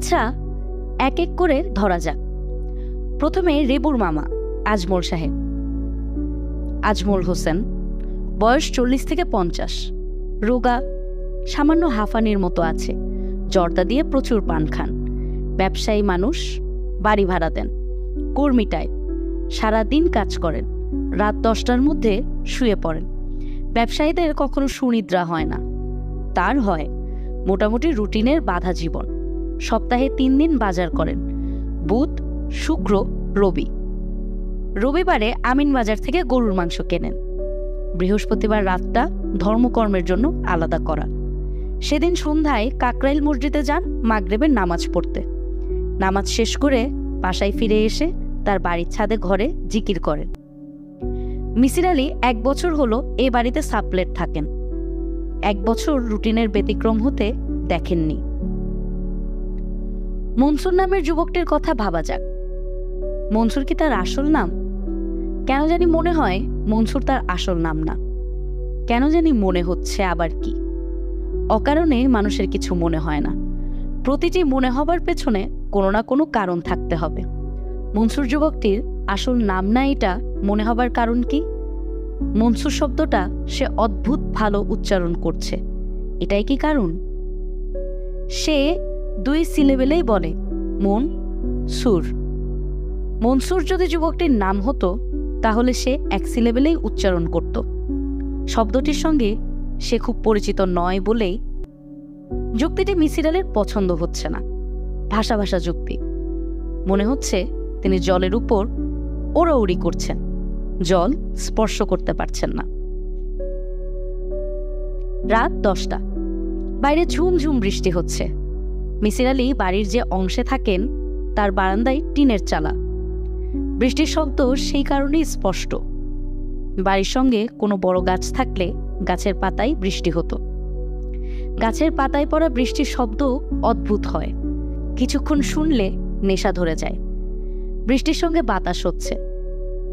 আচ্ছা, এক এক করে ধরা যাক। প্রথমে রেবুর মামা আজমল সাহেব। আজমল হোসেন, বয়স 40 থেকে 50, রোগা, সামান্য হাঁফানির মতো আছে, জর্দা দিয়ে প্রচুর পান খান, ব্যবসায়ী মানুষ, বাড়ি ভাড়া দেন, কর্মী টাইপ, সারাদিন কাজ করেন, রাত 10টার মধ্যে শুয়ে পড়েন। ব্যবসায়ীদের কখনো সুনিদ্রা হয় না, তার হয়। মোটামুটি রুটিনের বাঁধা জীবন। সপ্তাহে 3 দিন বাজার করেন, বুধ, শুক্র, রবি। রবিবারে আমিন বাজার থেকে গরুর মাংস কেনেন। বৃহস্পতিবার রাতটা ধর্মকর্মের জন্য আলাদা করা। সেদিন সন্ধ্যায় কাকরাইল মসজিদে যান মাগরিবের নামাজ পড়তে। নামাজ শেষ করে বাসায় ফিরে এসে তার বাড়ির ছাদে ঘরে জিকির করেন। মিসির আলী 1 বছর হলো এ বাড়িতে সাবলেট থাকেন। 1 বছর রুটিনের ব্যতিক্রম হতে দেখেননি। মনসুর নামের যুবকটির কথা ভাবা যাক। মনসুর কি তার আসল নাম? কেন জানি মনে হয় মনসুর তার আসল নাম না। কেন জানি মনে হচ্ছে আবার কি। অকারণে মানুষের কিছু মনে হয় না। প্রতিটি মনে হবার পেছনে কোনো না কোনো কারণ থাকতে হবে। মনসুর যুবকটির আসল নাম না এটা মনে হবার কারণ কি? মনসুর শব্দটা সে অদ্ভুত ভালো উচ্চারণ করছে, এটাই কি কারণ? সে 2 সিলেবেলেই বলে মন সুর। মনসুর যদি যুবকটির নাম হতো তাহলে সে 1 সিলেবেলেই উচ্চারণ করত। শব্দটির সঙ্গে সে খুব পরিচিত নয় বলেই যুক্তিটি মিসির আলীর পছন্দ হচ্ছে না। ভাষা ভাষা যুক্তি। মনে হচ্ছে তিনি জলের উপর ওড়াউড়ি করছেন, জল স্পর্শ করতে পারছেন না। রাত 10টা, বাইরে ঝুমঝুম বৃষ্টি হচ্ছে। মিসির আলী বাড়ির যে অংশে থাকেন তার বারান্দায় টিনের চালা। বৃষ্টির শব্দ সেই কারণেই স্পষ্ট। বাড়ির সঙ্গে কোনো বড় গাছ থাকলে গাছের পাতায় বৃষ্টি হতো। গাছের পাতায় পড়া বৃষ্টির শব্দ অদ্ভুত হয়। কিছুক্ষণ শুনলে নেশা ধরে যায়। বৃষ্টির সঙ্গে বাতাস হচ্ছে,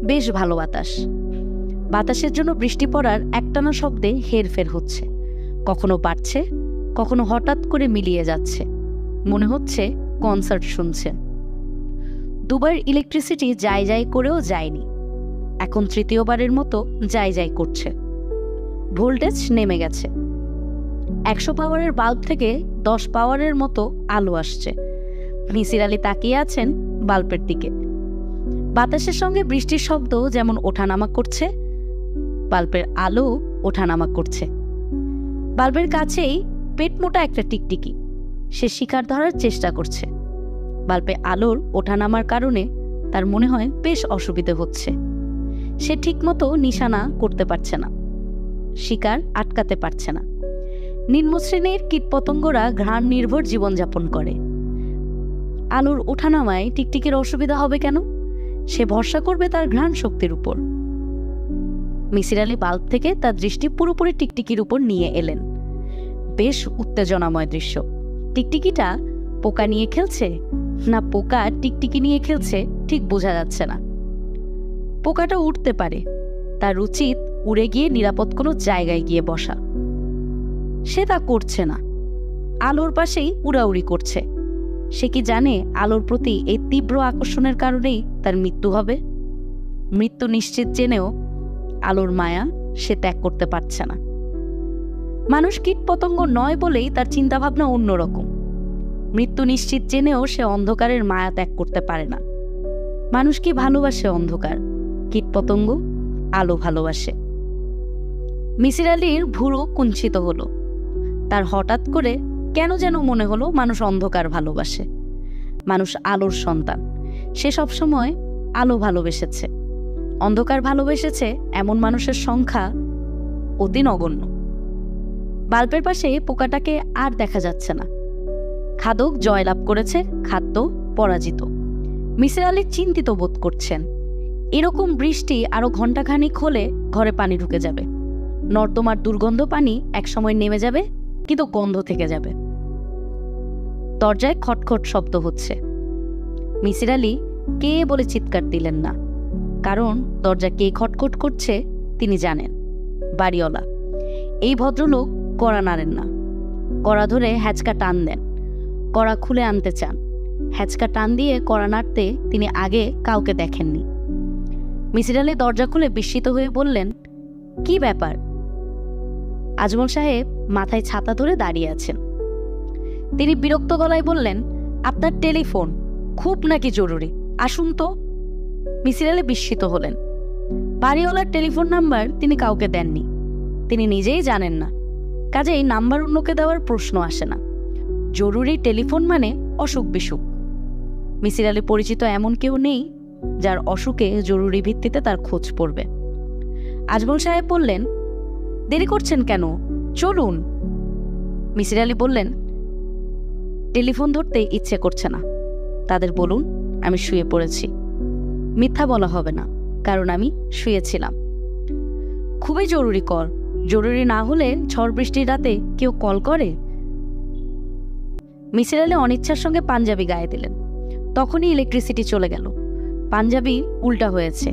বেশ ভালো বাতাস। বাতাসের জন্য বৃষ্টি পড়ার একটানা শব্দে হেরফের হচ্ছে, কখনো বাড়ছে, কখনো হঠাৎ করে মিলিয়ে যাচ্ছে। মনে হচ্ছে কনসার্ট শুনছেন। দুবার ইলেকট্রিসিটি যাই যাই করেও যায়নি, এখন তৃতীয়বারের মতো যাই যাই করছে। ভোল্টেজ নেমে গেছে। 100 পাওয়ারের বাল্ব থেকে 10 পাওয়ারের মতো আলো আসছে। মিসির আলী তাকিয়ে আছেন বাল্বের দিকে। বাতাসের সঙ্গে বৃষ্টির শব্দ যেমন ওঠানামা করছে, বাল্বের আলো ওঠানামা করছে। বাল্বের কাছেই পেটমোটা একটা টিকটিকি, সে শিকার ধরার চেষ্টা করছে। বাল্বে আলোর ওঠানামার কারণে তার মনে হয় বেশ অসুবিধে হচ্ছে। সে ঠিকমতো নিশানা করতে পারছে না, শিকার আটকাতে পারছে না। নিম্নশ্রেণীর কীটপতঙ্গরা ঘ্রাণ নির্ভর জীবনযাপন করে। আলোর ওঠানামায় টিকটিকির অসুবিধা হবে কেন? সে ভরসা করবে তার ঘ্রাণ শক্তির উপর। মিসির আলী বাল্ব থেকে তার দৃষ্টি পুরোপুরি টিকটিকির উপর নিয়ে এলেন। বেশ উত্তেজনাময় দৃশ্য। টিকটিকিটা পোকা নিয়ে খেলছে না পোকা টিকটিকি নিয়ে খেলছে ঠিক বোঝা যাচ্ছে না। পোকাটা উঠতে পারে, তার উচিত উড়ে গিয়ে নিরাপদ কোনো জায়গায় গিয়ে বসা। সে তা করছে না, আলোর পাশেই উড়াউড়ি করছে। সে কি জানে আলোর প্রতি এই তীব্র আকর্ষণের কারণেই তার মৃত্যু হবে? মৃত্যু নিশ্চিত জেনেও আলোর মায়া সে ত্যাগ করতে পারছে না। মানুষ কীটপতঙ্গ নয় বলেই তার চিন্তাভাবনা অন্যরকম। মৃত্যু নিশ্চিত জেনেও সে অন্ধকারের মায়া ত্যাগ করতে পারে না। মানুষ কি ভালোবাসে অন্ধকার? কীটপতঙ্গ আলো ভালোবাসে। মিসির আলীর ভুরু কুঞ্চিত হলো। তার হঠাৎ করে কেন যেন মনে হলো মানুষ অন্ধকার ভালোবাসে। মানুষ আলোর সন্তান, সে সবসময় আলো ভালোবেসেছে। অন্ধকার ভালোবেসেছে এমন মানুষের সংখ্যা অতি নগণ্য। বাল্বের পাশে পোকাটাকে আর দেখা যাচ্ছে না। খাদক জয়লাভ করেছে, খাদ্য পরাজিত। মিসির আলী চিন্তিত বোধ করছেন। এরকম বৃষ্টি আরো ঘণ্টাখানিক হলে ঘরে পানি ঢুকে যাবে। নর্দমার দুর্গন্ধ পানি একসময় নেমে যাবে, কিন্তু গন্ধ থেকে যাবে। দরজায় খটখট শব্দ হচ্ছে। মিসির আলী কে বলে চিৎকার দিলেন না, কারণ দরজা কে খটখট করছে তিনি জানেন। বাড়িওয়ালা। এই ভদ্রলোক কড়া নাড়েন না, কড়া ধরে হ্যাচকা টান দেন, কড়া খুলে আনতে চান। হ্যাচকা টান দিয়ে কড়া নাড়তে তিনি আগে কাউকে দেখেননি। মিসির আলি দরজা খুলে বিস্মিত হয়ে বললেন, কি ব্যাপার? আজমল সাহেব মাথায় ছাতা ধরে দাঁড়িয়ে আছেন। তিনি বিরক্ত গলায় বললেন, আপনার টেলিফোন খুব নাকি জরুরি, আসুন তো। মিসির আলি বিস্মিত হলেন। বাড়িওয়ালার টেলিফোন নাম্বার তিনি কাউকে দেননি, তিনি নিজেই জানেন না, কাজেই নাম্বার অন্যকে দেওয়ার প্রশ্ন আসে না। জরুরি টেলিফোন মানে অসুখ বিসুখ। মিসির আলি পরিচিত এমন কেউ নেই যার অসুখে জরুরি ভিত্তিতে তার খোঁজ পড়বে। আজমল সাহেব বললেন, দেরি করছেন কেন, চলুন। মিসির আলি বললেন, টেলিফোন ধরতে ইচ্ছে করছে না, তাদের বলুন আমি শুয়ে পড়েছি। মিথ্যা বলা হবে না, কারণ আমি শুয়েছিলাম। খুবই জরুরি কল, জরুরি না হলে ঝড় বৃষ্টির রাতে কেউ কল করে? মিসির আলি অনিচ্ছার সঙ্গে পাঞ্জাবি গায়ে দিলেন। তখনই ইলেকট্রিসিটি চলে গেল। পাঞ্জাবি উল্টা হয়েছে,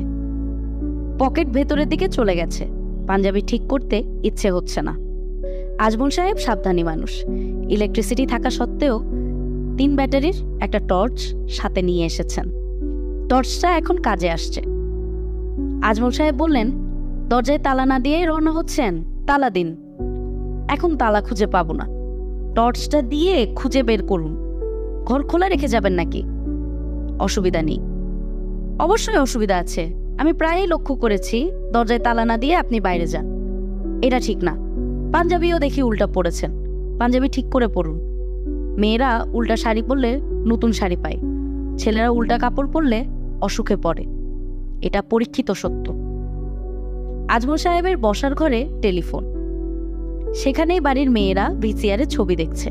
পকেট ভেতরের দিকে চলে গেছে। পাঞ্জাবি ঠিক করতে ইচ্ছে হচ্ছে না। আজমল সাহেব সাবধানী মানুষ। ইলেকট্রিসিটি থাকা সত্ত্বেও 3 ব্যাটারির একটা টর্চ সাথে নিয়ে এসেছেন। টর্চটা এখন কাজে আসছে। আজমল সাহেব বললেন, দরজায় তালা না দিয়ে রওনা হচ্ছেন, তালা দিন। এখন তালা খুঁজে পাবো না, টর্চটা দিয়ে খুঁজে বের করুন। ঘর খোলা রেখে যাবেন নাকি? অসুবিধা নেই। অবশ্যই অসুবিধা আছে, আমি প্রায়ই লক্ষ্য করেছি দরজায় তালা না দিয়ে আপনি বাইরে যান। এটা ঠিক না। পাঞ্জাবিও দেখি উল্টা পড়েছেন, পাঞ্জাবি ঠিক করে পরুন। মেয়েরা উল্টা শাড়ি পরলে নতুন শাড়ি পায়, ছেলেরা উল্টা কাপড় পরলে অসুখে পড়ে, এটা পরীক্ষিত সত্য। আজমল সাহেবের বসার ঘরে টেলিফোন, সেখানেই বাড়ির মেয়েরা ভিসিআরে ছবি দেখছে।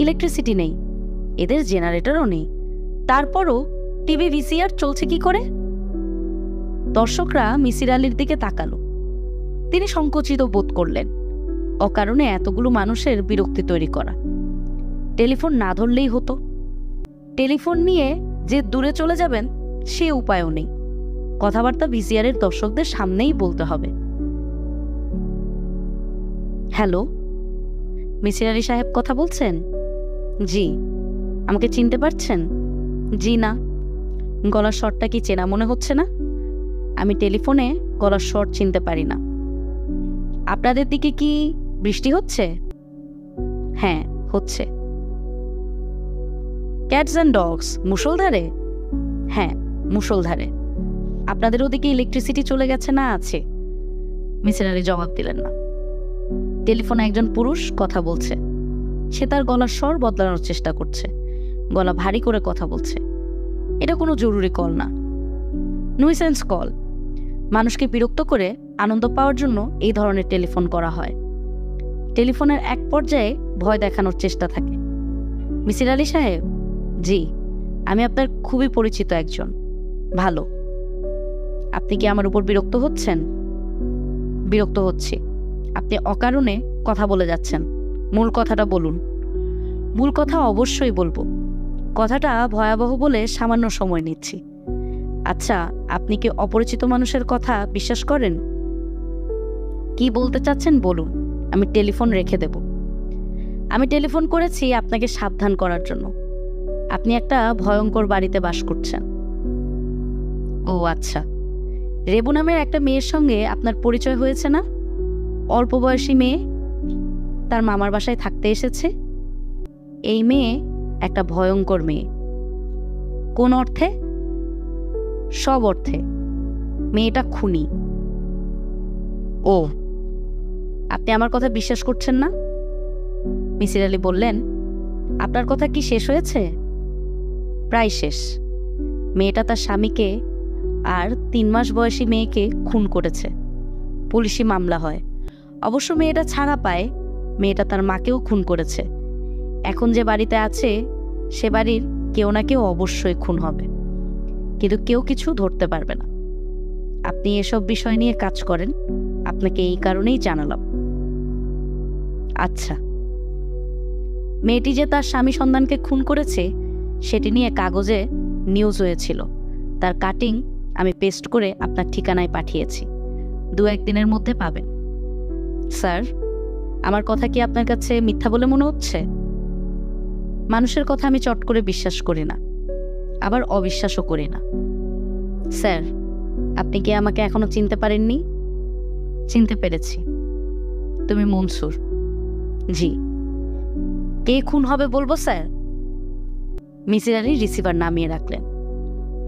ইলেকট্রিসিটি নেই, এদের জেনারেটরও নেই, তারপরও টিভি ভিসিআর চলছে কি করে? দর্শকরা মিসির আলির দিকে তাকালো। তিনি সংকুচিত বোধ করলেন। অকারণে এতগুলো মানুষের বিরক্তি তৈরি করা। টেলিফোন না ধরলেই হতো। টেলিফোন নিয়ে যে দূরে চলে যাবেন সে উপায়ও নেই। কথাবার্তা ভিসিআরের দর্শকদের সামনেই বলতে হবে। হ্যালো, মিসির আলি সাহেব কথা বলছেন? জি। আমাকে চিনতে পারছেন? জি না। গলার স্বরটা কি চেনা মনে হচ্ছে না? আমি টেলিফোনে গলার স্বর চিনতে পারি না। আপনাদের দিকে কি বৃষ্টি হচ্ছে? হ্যাঁ, হচ্ছে। ক্যাটস অ্যান্ড ডগস, মুষলধারে? হ্যাঁ, মুষলধারে। আপনাদের ওদিকে ইলেকট্রিসিটি চলে গেছে না আছে? মিসির আলি জবাব দিলেন না। টেলিফোনে একজন পুরুষ কথা বলছে। সে তার গলার স্বর বদলানোর চেষ্টা করছে, গলা ভারী করে কথা বলছে। এটা কোনো জরুরি কল না, নুইসেন্স কল। মানুষকে বিরক্ত করে আনন্দ পাওয়ার জন্য এই ধরনের টেলিফোন করা হয়। টেলিফোনের এক পর্যায়ে ভয় দেখানোর চেষ্টা থাকে। মিসির আলি সাহেব? জি, আমি আপনার খুবই পরিচিত একজন। ভালো। আপনি কি আমার উপর বিরক্ত হচ্ছেন? বিরক্ত হচ্ছি। আপনি অকারণে কথা বলে যাচ্ছেন, মূল কথাটা বলুন। মূল কথা অবশ্যই বলবো, কথাটা ভয়াবহ বলে সামান্য সময় নিচ্ছি। আচ্ছা, আপনি কি অপরিচিত মানুষের কথা বিশ্বাস করেন? কি বলতে চাচ্ছেন বলুন, আমি টেলিফোন রেখে দেব। আমি টেলিফোন করেছি আপনাকে সাবধান করার জন্য। আপনি একটা ভয়ঙ্কর বাড়িতে বাস করছেন। ও আচ্ছা। রেবু নামের একটা মেয়ের সঙ্গে আপনার পরিচয় হয়েছে না? অল্প বয়সী মেয়ে, তার মামার বাসায় থাকতে এসেছে। এই মেয়ে একটা ভয়ঙ্কর মেয়ে। কোন অর্থে? সব অর্থে। মেয়েটা খুনি। ও, আপনি আমার কথা বিশ্বাস করছেন না? মিসির আলি বললেন, আপনার কথা কি শেষ হয়েছে? প্রায় শেষ। মেয়েটা তার স্বামীকে আর 3 মাস বয়সী মেয়েকে খুন করেছে। পুলিশি মামলা হয়। অবশ্য মেয়েটা ছাড়া পায়। মেয়েটা তার মাকেও খুন করেছে। এখন যে বাড়িতে আছে সে বাড়ির কেউ না কেউ অবশ্যই খুন হবে, কিন্তু কেউ কিছু ধরতে পারবে না। আপনি এসব বিষয় নিয়ে কাজ করেন, আপনাকে এই কারণেই জানালাম। আচ্ছা। মেয়েটি যে তার স্বামী সন্তানকে খুন করেছে সেটি নিয়ে কাগজে নিউজ হয়েছিল। তার কাটিং আমি পেস্ট করে আপনার ঠিকানায় পাঠিয়েছি। 2-1 দিনের মধ্যে পাবেন। স্যার, আমার কথা কি আপনার কাছে মিথ্যা বলে মনে হচ্ছে? মানুষের কথা আমি চট করে বিশ্বাস করি না, আবার অবিশ্বাসও করি না। স্যার, আপনি কি আমাকে এখনো চিনতে পারেননি? চিনতে পেরেছি। তুমি মনসুর। জি। কে খুন হবে বলবো স্যার? মিসির আলী রিসিভার নামিয়ে রাখলেন।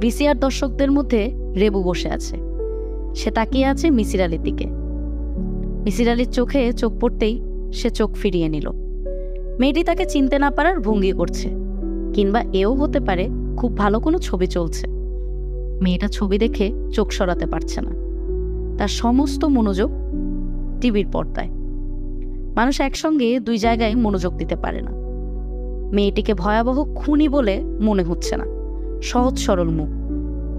ভিসিআর দর্শকদের মধ্যে রেবু বসে আছে। সে তাকিয়ে আছে মিসির আলীর দিকে। মিসির আলীর চোখে চোখ পড়তেই সে চোখ ফিরিয়ে নিল। মেয়েটি তাকে চিনতে না পারার ভঙ্গি করছে, কিংবা এও হতে পারে খুব ভালো কোনো ছবি চলছে। মেয়েটা ছবি দেখে চোখ সরাতে পারছে না। তার সমস্ত মনোযোগ টিভির পর্দায়। মানুষ একসঙ্গে দুই জায়গায় মনোযোগ দিতে পারে না। মেয়েটিকে ভয়াবহ খুনি বলে মনে হচ্ছে না। সহজ সরল মুখ,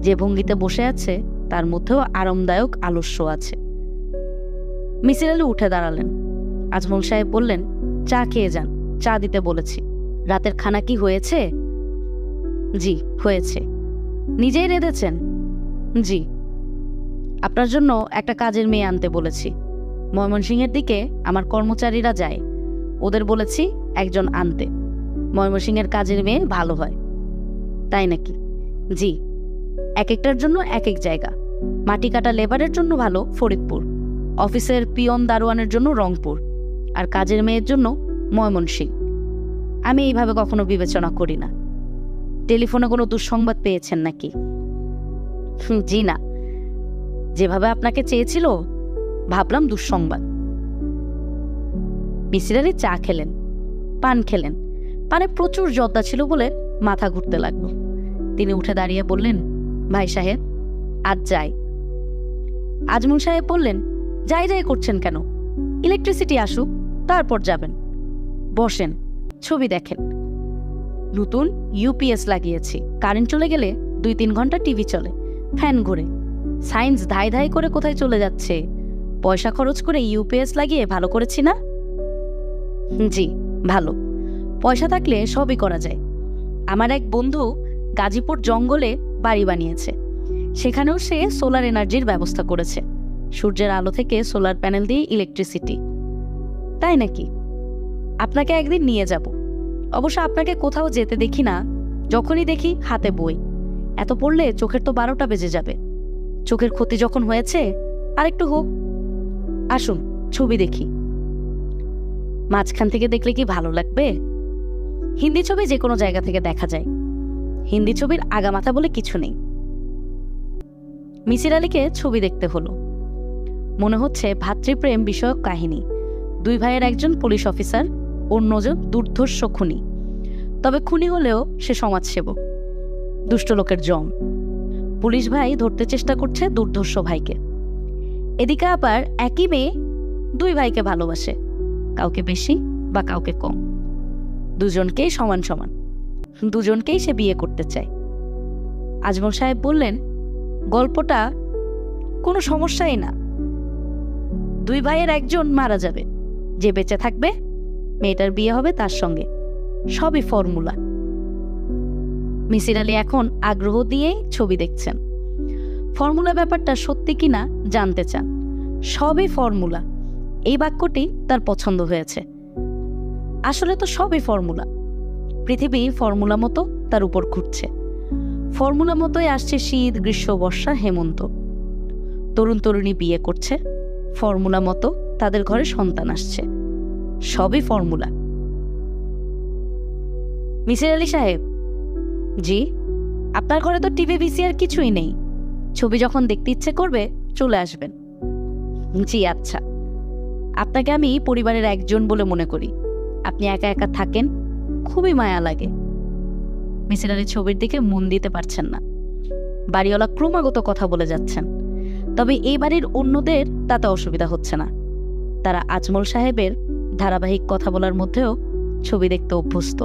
যে ভঙ্গিতে বসে আছে তার মধ্যেও আরামদায়ক আলস্য আছে। মিসির আলী উঠে দাঁড়ালেন। আজমল সাহেব বললেন, চা খেয়ে যান, চা দিতে বলেছি। রাতের খানা কি হয়েছে? জি হয়েছে। নিজেই রেঁধেছেন? জি। আপনার জন্য একটা কাজের মেয়ে আনতে বলেছি। ময়মনসিংহের দিকে আমার কর্মচারীরা যায়, ওদের বলেছি একজন আনতে। ময়মনসিংহের কাজের মেয়ে ভালো হয়। তাই নাকি? জি। এক একটার জন্য এক এক জায়গা। মাটি কাটা লেবারের জন্য ভালো ফরিদপুর, অফিসের পিয়ন দারোয়ানের জন্য রংপুর, আর কাজের মেয়ের জন্য ময়মনসিংহ। আমি এইভাবে কখনো বিবেচনা করি না। টেলিফোনে কোনো দুঃসংবাদ পেয়েছেন নাকি? জি না, যেভাবে আপনাকে চেয়েছিল ভাবলাম দুঃসংবাদ। মিসির আলী চা খেলেন, পান খেলেন। পানে প্রচুর জর্দা ছিল বলে মাথা ঘুরতে লাগলো। তিনি উঠে দাঁড়িয়ে বললেন, ভাই সাহেব আজ যাই। আজমল সাহেব বললেন, যাই যাই করছেন কেন? ইলেকট্রিসিটি আসুক, তারপর যাবেন। বসেন, ছবি দেখেন। নতুন ইউপিএস লাগিয়েছি। কারেন্ট চলে গেলে 2-3 ঘন্টা টিভি চলে, ফ্যান ঘুরে। সায়েন্স ধাই ধাই করে কোথায় চলে যাচ্ছে। পয়সা খরচ করে ইউপিএস লাগিয়ে ভালো করেছি না? জি ভালো। পয়সা থাকলে সবই করা যায়। আমার এক বন্ধু গাজীপুর জঙ্গলে বাড়ি বানিয়েছে। সেখানেও সে সোলার এনার্জির ব্যবস্থা করেছে। সূর্যের আলো থেকে সোলার প্যানেল দিয়ে ইলেকট্রিসিটি। তাই নাকি? আপনাকে একদিন নিয়ে যাব। অবশ্য আপনাকে কোথাও যেতে দেখি না। যখনই দেখি হাতে বই। এত পড়লে চোখের তো 12টা বেজে যাবে। চোখের ক্ষতি যখন হয়েছে আরেকটু হোক। আসুন ছবি দেখি। মাঝখান থেকে দেখলে কি ভালো লাগবে? হিন্দি ছবি যে কোনো জায়গা থেকে দেখা যায়। হিন্দি ছবির আগামাথা বলে কিছু নেই। মিসির আলীকে ছবি দেখতে হলো। মনে হচ্ছে ভাতৃপ্রেম বিষয়ক কাহিনী। দুই ভাইয়ের একজন পুলিশ অফিসার, অন্যজন দুর্ধর্ষ খুনি। তবে খুনি হলেও সে সমাজসেবক, দুষ্ট লোকের জম। পুলিশ ভাই ধরতে চেষ্টা করছে দুর্ধর্ষ ভাইকে। এদিকে আবার একই মেয়ে দুই ভাইকে ভালোবাসে, কাউকে বেশি বা কাউকে কম। দুজনকেই সমান সমান, দুজনকেই সে বিয়ে করতে চায়। আজমল সাহেব বললেন, গল্পটা কোনো সমস্যাই না। দুই ভাইয়ের একজন মারা যাবে, যে বেঁচে থাকবে মেয়েটার বিয়ে হবে তার সঙ্গে। সবই ফর্মুলা। মিসির আলী এখন আগ্রহ দিয়েই ছবি দেখছেন। ফর্মুলা ব্যাপারটা সত্যি কিনা জানতে চান। সবই ফর্মুলা, এই বাক্যটি তার পছন্দ হয়েছে। আসলে তো সবই ফর্মুলা। পৃথিবী ফর্মুলা মতো তার উপর ঘুরছে। ফর্মুলা মতোই আসছে শীত, গ্রীষ্ম, বর্ষা, হেমন্ত। তরুণ তরুণী বিয়ে করছে, ফর্মুলা মতো তাদের ঘরে সন্তান আসছে। সবই ফর্মুলা। মিসির আলী সাহেব। জি। আপনার ঘরে তো টিভি ভিসিআর কিছুই নেই। ছবি যখন দেখতে ইচ্ছে করবে চলে আসবেন। জি আচ্ছা। আপনাকে আমি পরিবারের একজন বলে মনে করি। আপনি একা একা থাকেন, খুবই মায়া লাগে। মিসির আলী ছবির দিকে মন দিতে পারছেন না। বাড়িওয়ালা ক্রমাগত কথা বলে যাচ্ছেন। তবে এই বাড়ির অন্যদের তাতে অসুবিধা হচ্ছে না। তারা আজমল সাহেবের ধারাবাহিক কথা বলার মধ্যেও ছবি দেখতে অভ্যস্ত।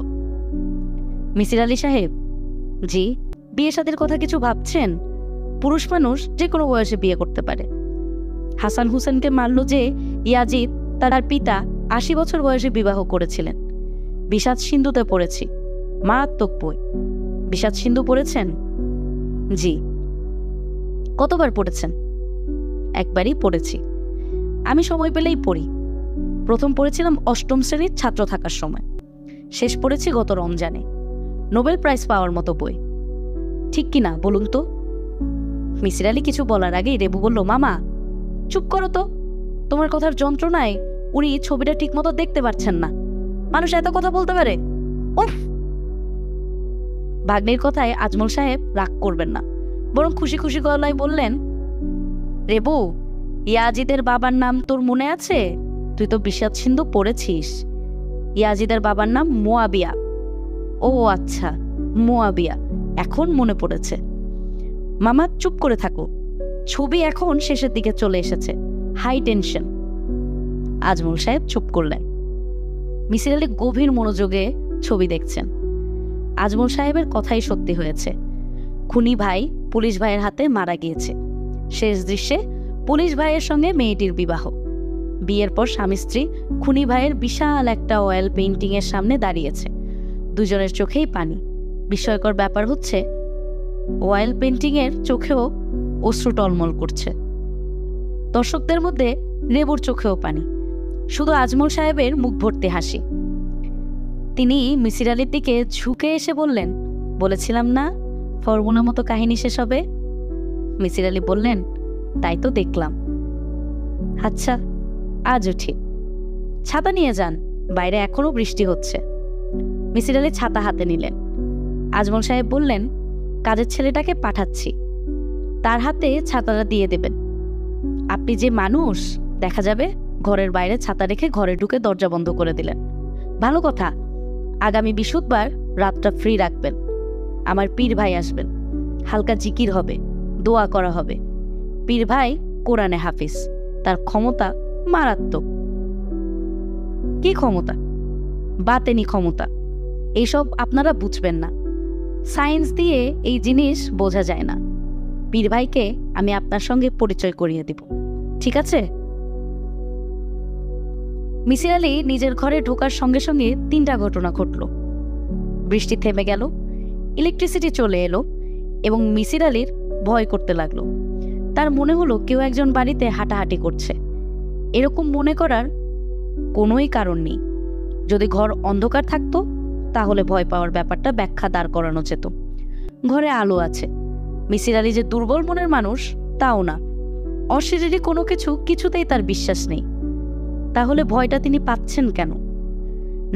মিসির আলী সাহেব। জি। বিয়ে শাদীর কথা কিছু ভাবছেন? পুরুষ মানুষ যে কোনো বয়সে বিয়ে করতে পারে। হাসান হুসেনকে মারল যে ইয়াজিদ, তার পিতা 80 বছর বয়সে বিবাহ করেছিলেন। বিষাদ সিন্ধুতে পড়েছি, মারাত্মক বই। বিষাদ সিন্ধু পড়েছেন? জি। কতবার পড়েছেন? একবারই পড়েছি। আমি সময় পেলেই পড়ি। প্রথম পড়েছিলাম 8ম শ্রেণীর ছাত্র থাকার সময়। শেষ পড়েছি গত রমজানে, নোবেল প্রাইজ পাওয়ার মতো বই। ঠিক কি না বলুন তো? মিসির আলি কিছু বলার আগেই রেবু বলল, মামা চুপ করো তো, তোমার কথার যন্ত্রণায় উনি ছবিটা ঠিক মতো দেখতে পাচ্ছেন না। মানুষ এত কথা বলতে পারে? উফ! ভাগ্নের কথায় আজমল সাহেব রাগ করবেন না, বরং খুশি খুশি গলায় বললেন, রেবু, ইয়াজিদের বাবার নাম তোর মনে আছে? তুই তো বিষাদ সিন্ধু পড়েছিস। ইয়াজিদের বাবার নাম মুয়াবিয়া। ও আচ্ছা, মুয়াবিয়া, এখন মনে পড়েছে। মামা চুপ করে থাকো, ছবি এখন শেষের দিকে চলে এসেছে, হাই টেনশন। আজমল সাহেব চুপ করলেন। মিসির আলি গভীর মনোযোগে ছবি দেখছেন। আজমল সাহেবের কথাই সত্যি হয়েছে। খুনি ভাই পুলিশ ভাইয়ের হাতে মারা গিয়েছে। শেষ দৃশ্যে পুলিশ ভাইয়ের সঙ্গে মেয়েটির বিবাহ। বিয়ের পর স্বামী স্ত্রী খুনি ভাইয়ের বিশাল একটা অয়েল পেইন্টিং এর সামনে দাঁড়িয়েছে। দুজনের চোখেই পানি। বিস্ময়কর ব্যাপার হচ্ছে, অয়েল পেইন্টিং এর চোখেও অশ্রু টলমল করছে। দর্শকদের মধ্যে রেবুর চোখেও পানি, শুধু আজমল সাহেবের মুখ ভর্তি হাসি। তিনি মিসির আলির দিকে ঝুঁকে এসে বললেন, বলেছিলাম না ফরমুলা মতো কাহিনী শেষ হবে? মিসির আলি বললেন, তাই তো দেখলাম। আচ্ছা, আজও ঠিক। ছাতা নিয়ে যান, বাইরে এখনো বৃষ্টি হচ্ছে। মিসির আলি ছাতা হাতে নিলেন। আজমল সাহেব বললেন, কাজের ছেলেটাকে পাঠাচ্ছি, তার হাতে ছাতাটা দিয়ে দেবেন। আপনি যে মানুষ, দেখা যাবে ঘরের বাইরে ছাতা রেখে ঘরে ঢুকে দরজা বন্ধ করে দিলেন। ভালো কথা, আগামী বৃহস্পতিবার রাতটা ফ্রি রাখবেন। আমার পীর ভাই আসবেন, হালকা জিকির হবে, দোয়া করা হবে। পীর ভাই কোরআনে হাফিজ, তার ক্ষমতা মারাত্মক। কি ক্ষমতা? বাতেনি ক্ষমতা। এইসব আপনারা বুঝবেন না, সায়েন্স দিয়ে এই জিনিস বোঝা যায় না। পীর ভাইকে আমি আপনার সঙ্গে পরিচয় করিয়ে দিব, ঠিক আছে? মিসির আলি নিজের ঘরে ঢোকার সঙ্গে সঙ্গে 3টা ঘটনা ঘটল। বৃষ্টি থেমে গেল, ইলেকট্রিসিটি চলে এলো এবং মিসির আলির ভয় করতে লাগলো। তার মনে হলো কেউ একজন বাড়িতে হাঁটাহাঁটি করছে। এরকম মনে করার কোনোই কারণ নেই। যদি ঘর অন্ধকার থাকতো তাহলে ভয় পাওয়ার ব্যাপারটা ব্যাখ্যা দাঁড় করানো যেত। ঘরে আলো আছে। মিসির আলি যে দুর্বল মনের মানুষ তাও না, অশরীরী কোনো কিছুতেই তার বিশ্বাস নেই। তাহলে ভয়টা তিনি পাচ্ছেন কেন?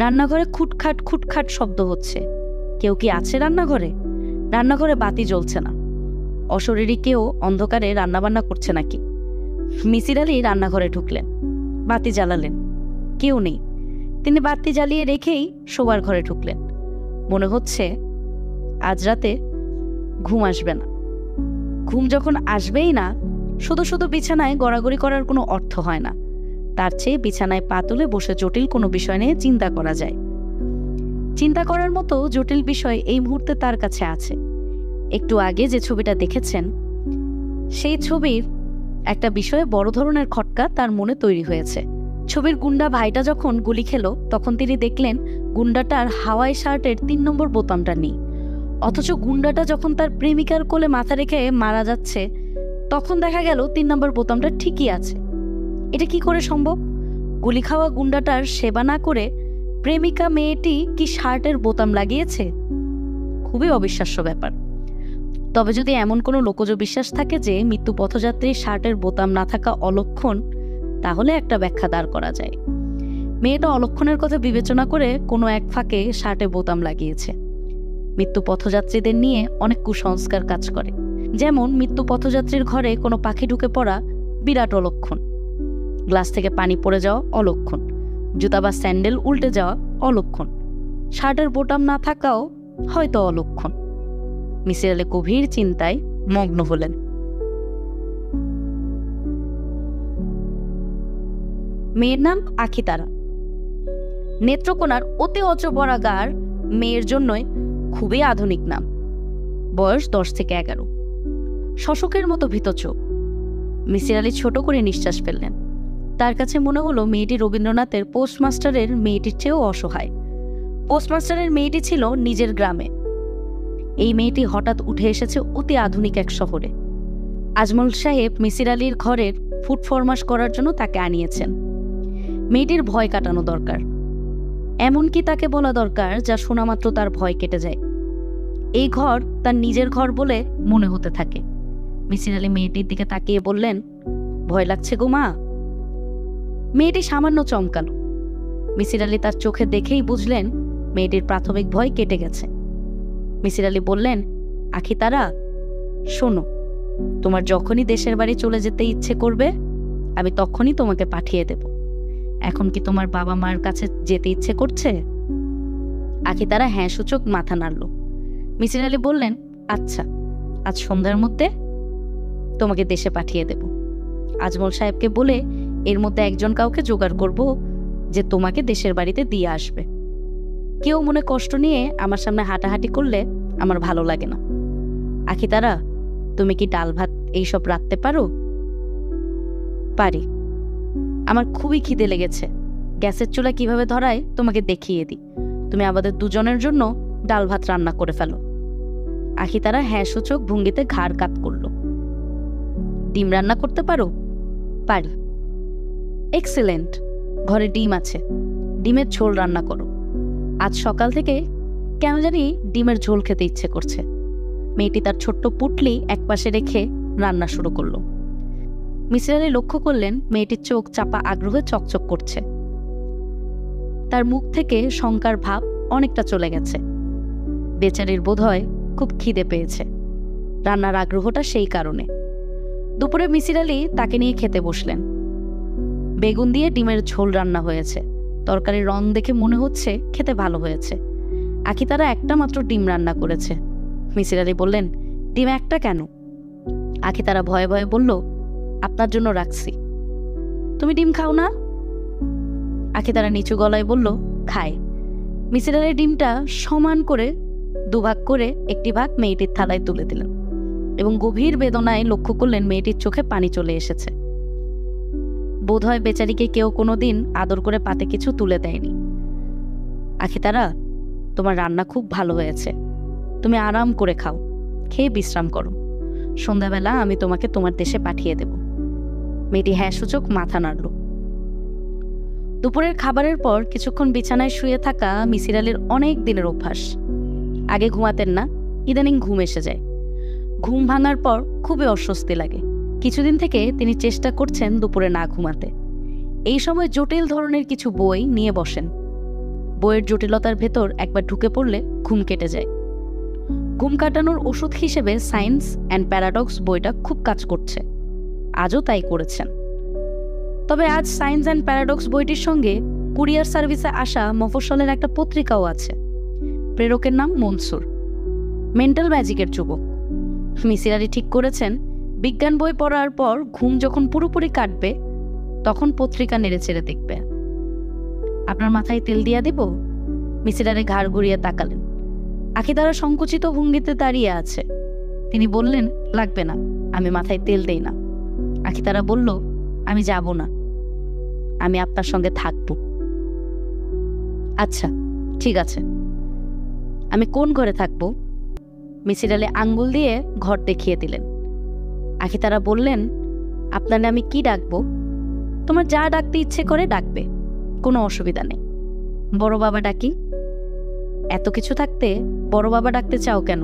রান্নাঘরে খুটখাট খুটখাট শব্দ হচ্ছে। কেউ কি আছে রান্নাঘরে? রান্নাঘরে বাতি জ্বলছে না। অশরীরী কেউ অন্ধকারে রান্নাবান্না করছে নাকি? মিসির আলি রান্নাঘরে ঢুকলেন, বাতি জ্বালালেন, কেউ নেই। তিনি বাতি জ্বালিয়ে রেখেই শোবার ঘরে ঢুকলেন। মনে হচ্ছে আজ রাতে ঘুম আসবে না। ঘুম যখন আসবেই না, শুধু শুধু বিছানায় গড়াগড়ি করার কোনো অর্থ হয় না। তার চেয়ে বিছানায় পা তুলে বসে জটিল কোনো বিষয় নিয়ে চিন্তা করা যায়। চিন্তা করার মতো জটিল বিষয় এই মুহূর্তে তার কাছে আছে। একটু আগে যে ছবিটা দেখেছেন, সেই ছবির একটা বিষয়ে বড় ধরনের খটকা তার মনে তৈরি হয়েছে। ছবির গুন্ডা ভাইটা যখন গুলি খেলো, তখন তিনি দেখলেন গুন্ডাটার হাওয়াই শার্টের 3 নম্বর বোতামটা নেই। অথচ গুন্ডাটা যখন তার প্রেমিকার কোলে মাথা রেখে মারা যাচ্ছে, তখন দেখা গেল 3 নম্বর বোতামটা ঠিকই আছে। এটা কি করে সম্ভব? গুলি খাওয়া গুন্ডাটার সেবা না করে প্রেমিকা মেয়েটি কি শার্টের বোতাম লাগিয়েছে? খুবই অবিশ্বাস্য ব্যাপার। তবে যদি এমন কোনো লোকজ বিশ্বাস থাকে যে মৃত্যু পথযাত্রীর শার্টের বোতাম না থাকা অলক্ষণ, তাহলে একটা ব্যাখ্যা দাঁড় করা যায়। মেয়েটা অলক্ষণের কথা বিবেচনা করে কোনো এক ফাঁকে শার্টে বোতাম লাগিয়েছে। মৃত্যু পথযাত্রীদের নিয়ে অনেক কুসংস্কার কাজ করে। যেমন মৃত্যু পথযাত্রীর ঘরে কোনো পাখি ঢুকে পড়া বিরাট অলক্ষণ, গ্লাস থেকে পানি পড়ে যাওয়া অলক্ষণ, জুতা বা স্যান্ডেল উল্টে যাওয়া অলক্ষণ, শার্টের বোতাম না থাকাও হয়তো অলক্ষণ। মিসির আলি গভীর চিন্তায় মগ্ন হলেন। মেয়ের নাম আখিতারা। নেত্রকোনার অতি অজবরাগার মেয়ের জন্যই খুবই আধুনিক নাম। বয়স 10 থেকে 11। শশকের মতো ভীত চোখ। মিসির আলি ছোট করে নিঃশ্বাস ফেললেন। তার কাছে মনে হলো মেয়েটি রবীন্দ্রনাথের পোস্টমাস্টারের মেয়েটির চেয়েও অসহায়। পোস্টমাস্টারের মেয়েটি ছিল নিজের গ্রামে। এই মেয়েটি হঠাৎ উঠে এসেছে অতি আধুনিক এক শহরে। আজমল সাহেব মিসির আলির ঘরের ফুট ফরমাশ করার জন্য তাকে আনিয়েছেন। মেয়েটির ভয় কাটানো দরকার। এমনকি তাকে বলা দরকার যা শোনা মাত্র তার ভয় কেটে যায়। এই ঘর তার নিজের ঘর বলে মনে হতে থাকে। মিসির আলী মেয়েটির দিকে তাকিয়ে বললেন, ভয় লাগছে গো মা? মেয়েটি সামান্য চমকালো। মিসির আলী তার চোখে দেখেই বুঝলেন মেয়েটির প্রাথমিক ভয় কেটে গেছে। মিসির আলী বললেন, আখি তারা, শোনো, তোমার যখনই দেশের বাড়ি চলে যেতে ইচ্ছে করবে আমি তখনই তোমাকে পাঠিয়ে দেব। এখন কি তোমার বাবা মার কাছে যেতে ইচ্ছে করছে? আখি তারা হ্যাঁ সূচক মাথা নাড়ল। মিসির আলী বললেন, আচ্ছা, আজ সন্ধ্যার মধ্যে তোমাকে দেশে পাঠিয়ে দেব। আজমল সাহেবকে বলে এর মধ্যে একজন কাউকে জোগাড় করব যে তোমাকে দেশের বাড়িতে দিয়ে আসবে। কেউ মনে কষ্ট নিয়ে আমার সামনে হাঁটাহাঁটি করলে আমার ভালো লাগে না। আখি তারা, তুমি কি ডাল ভাত এইসব রাখতে পারো? পারি। আমার খুবই খিদে লেগেছে। গ্যাসের চুলা কিভাবে ধরায় তোমাকে দেখিয়ে দিই। তুমি আমাদের দুজনের জন্য ডাল ভাত রান্না করে ফেলো। আখি তারা হ্যাঁ সূচক ভঙ্গিতে ঘাড় কাত করল। ডিম রান্না করতে পারো? পারি। এক্সেলেন্ট, ঘরে ডিম আছে, ডিমের ঝোল রান্না করো। আজ সকাল থেকে কেন জানি ডিমের ঝোল খেতে ইচ্ছে করছে। মেয়েটি তার ছোট্ট পুটলি একপাশে রেখে রান্না শুরু করলো। মিসির আলী লক্ষ্য করলেন মেয়েটির চোখ চাপা আগ্রহে চকচক করছে। তার মুখ থেকে শঙ্কার ভাব অনেকটা চলে গেছে। বেচারির বোধহয় খুব খিদে পেয়েছে। রান্নার আগ্রহটা সেই কারণে। দুপুরে মিসির আলী তাকে নিয়ে খেতে বসলেন। বেগুন দিয়ে ডিমের ঝোল রান্না হয়েছে। তরকারির রং দেখে মনে হচ্ছে খেতে ভালো হয়েছে। আখি তারা একটা মাত্র ডিম রান্না করেছে। মিসির আলী বললেন, ডিম একটা কেন? আখি তারা ভয়ে ভয়ে বলল, আপনার জন্য রাখছি। তুমি ডিম খাও না? আখি তারা নিচু গলায় বলল, খায়। মিসির আলী ডিমটা সমান করে দুভাগ করে একটি ভাগ মেয়েটির থালায় তুলে দিলেন এবং গভীর বেদনায় লক্ষ্য করলেন মেয়েটির চোখে পানি চলে এসেছে। বোধহয় বেচারিকে কেউ কোনোদিন আদর করে পাতে কিছু তুলে দেয়নি। আখি তারা, তোমার রান্না খুব ভালো হয়েছে। তুমি আরাম করে খাও, খেয়ে বিশ্রাম করো। সন্ধ্যাবেলা আমি তোমাকে তোমার দেশে পাঠিয়ে দেব। মেয়েটি হ্যাঁ সূচক মাথা নাড়ল। দুপুরের খাবারের পর কিছুক্ষণ বিছানায় শুয়ে থাকা মিসির আলীর অনেক দিনের অভ্যাস। আগে ঘুমাতেন না, ইদানিং ঘুম এসে যায়। ঘুম ভাঙার পর খুবই অস্বস্তি লাগে। কিছুদিন থেকে তিনি চেষ্টা করছেন দুপুরে না ঘুমাতে। এই সময় জটিল ধরনের কিছু বই নিয়ে বসেন। বইয়ের জটিলতার ভেতর একবার ঢুকে পড়লে ঘুম কেটে যায়। ঘুম কাটানোর ওষুধ হিসেবে সায়েন্স অ্যান্ড প্যারাডক্স বইটা খুব কাজ করছে। আজও তাই করেছেন। তবে আজ সায়েন্স অ্যান্ড প্যারাডক্স বইটির সঙ্গে কুরিয়ার সার্ভিসে আসা মফস্বলের একটা পত্রিকাও আছে। প্রেরকের নাম মনসুর, মেন্টাল ম্যাজিকের যুবক। মিসির আলী ঠিক করেছেন বিজ্ঞান বই পড়ার পর ঘুম যখন পুরোপুরি কাটবে তখন পত্রিকা নেড়ে চেড়ে দেখবে। আপনার মাথায় তেল দিয়া দেব? মিসির আলী ঘাড় ঘুরিয়ে তাকালেন। আখি তারা সংকুচিত ভঙ্গিতে দাঁড়িয়ে আছে। তিনি বললেন, লাগবে না, আমি মাথায় তেল দেই না। আখি তারা বলল, আমি যাব না, আমি আপনার সঙ্গে থাকব। আচ্ছা ঠিক আছে, আমি কোন ঘরে থাকব? মিসির আলী আঙ্গুল দিয়ে ঘর দেখিয়ে দিলেন। আখি তারা বললেন, আপনার আমি কি ডাকবো? তোমার যা ডাকতে ইচ্ছে করে ডাকবে, কোনো অসুবিধা নেই। বড় বাবা ডাকি? এত কিছু থাকতে বড় বাবা ডাকতে চাও কেন?